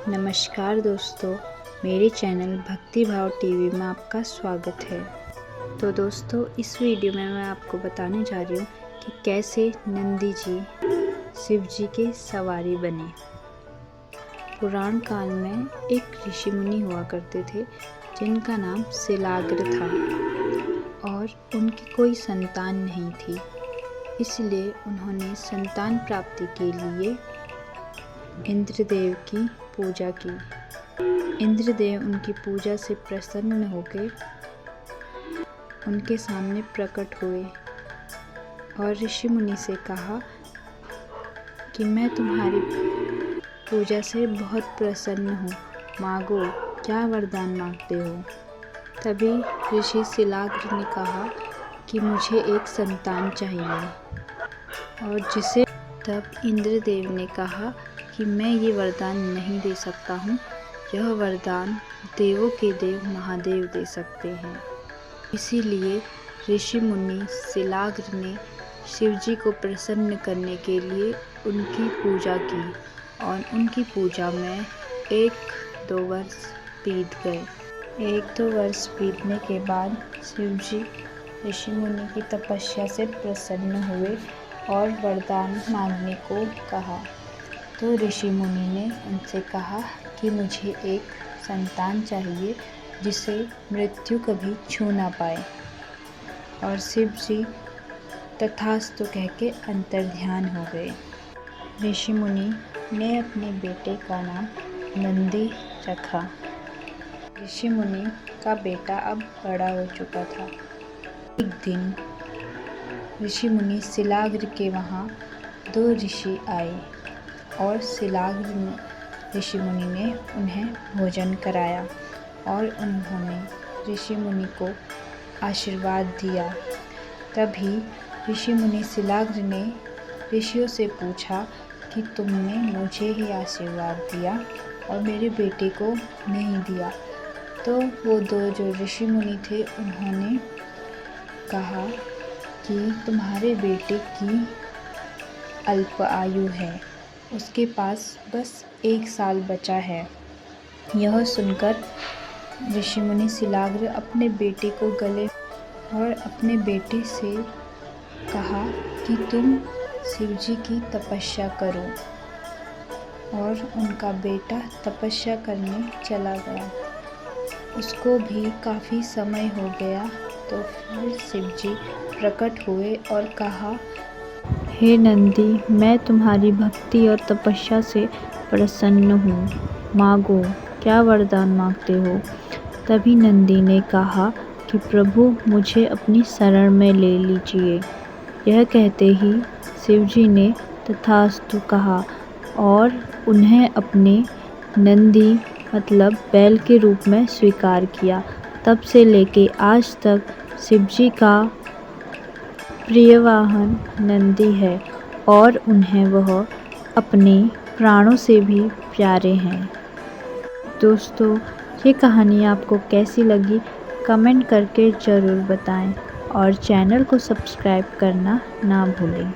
नमस्कार दोस्तों, मेरे चैनल भक्ति भाव टीवी में आपका स्वागत है। तो दोस्तों, इस वीडियो में मैं आपको बताने जा रही हूँ कि कैसे नंदी जी शिव जी के सवारी बने। पुराण काल में एक ऋषि मुनि हुआ करते थे जिनका नाम शिलाग्र था और उनकी कोई संतान नहीं थी। इसलिए उन्होंने संतान प्राप्ति के लिए इंद्रदेव की पूजा की। इंद्रदेव उनकी पूजा से प्रसन्न होकर उनके सामने प्रकट हुए और ऋषि मुनि से कहा कि मैं तुम्हारी पूजा से बहुत प्रसन्न हूँ, मांगो, क्या वरदान मांगते हो। तभी ऋषि शिलाग्र ने कहा कि मुझे एक संतान चाहिए और जिसे तब इंद्रदेव ने कहा कि मैं ये वरदान नहीं दे सकता हूँ, यह वरदान देवों के देव महादेव दे सकते हैं। इसीलिए ऋषि मुनि शिलाग्र ने शिव जी को प्रसन्न करने के लिए उनकी पूजा की और उनकी पूजा में 1-2 वर्ष बीत गए। 1-2 वर्ष बीतने के बाद शिव जी ऋषि मुनि की तपस्या से प्रसन्न हुए और वरदान मांगने को कहा। तो ऋषि मुनि ने उनसे कहा कि मुझे एक संतान चाहिए जिसे मृत्यु कभी छू ना पाए। और शिव जी तथास्तु कह के अंतर्ध्यान हो गए। ऋषि मुनि ने अपने बेटे का नाम नंदी रखा। ऋषि मुनि का बेटा अब बड़ा हो चुका था। एक दिन ऋषि मुनि शिलाग्र के वहाँ 2 ऋषि आए और शिलाग्र ऋषि मुनि ने उन्हें भोजन कराया और उन्होंने ऋषि मुनि को आशीर्वाद दिया। तभी ऋषि मुनि शिलाग्र ने ऋषियों से पूछा कि तुमने मुझे ही आशीर्वाद दिया और मेरे बेटे को नहीं दिया। तो वो 2 जो ऋषि मुनि थे उन्होंने कहा कि तुम्हारे बेटे की अल्प आयु है, उसके पास बस 1 साल बचा है। यह सुनकर ऋषि मुनि शिलाग्र अपने बेटे को गले और अपने बेटे से कहा कि तुम शिव जी की तपस्या करो। और उनका बेटा तपस्या करने चला गया। उसको भी काफ़ी समय हो गया तो फिर शिव जी प्रकट हुए और कहा, हे नंदी, मैं तुम्हारी भक्ति और तपस्या से प्रसन्न हूँ, मांगो, क्या वरदान मांगते हो। तभी नंदी ने कहा कि प्रभु, मुझे अपनी शरण में ले लीजिए। यह कहते ही शिव जी ने तथास्तु कहा और उन्हें अपने नंदी मतलब बैल के रूप में स्वीकार किया। तब से लेके आज तक शिव जी का प्रिय वाहन नंदी है और उन्हें वह अपने प्राणों से भी प्यारे हैं। दोस्तों, ये कहानी आपको कैसी लगी कमेंट करके ज़रूर बताएं और चैनल को सब्सक्राइब करना ना भूलें।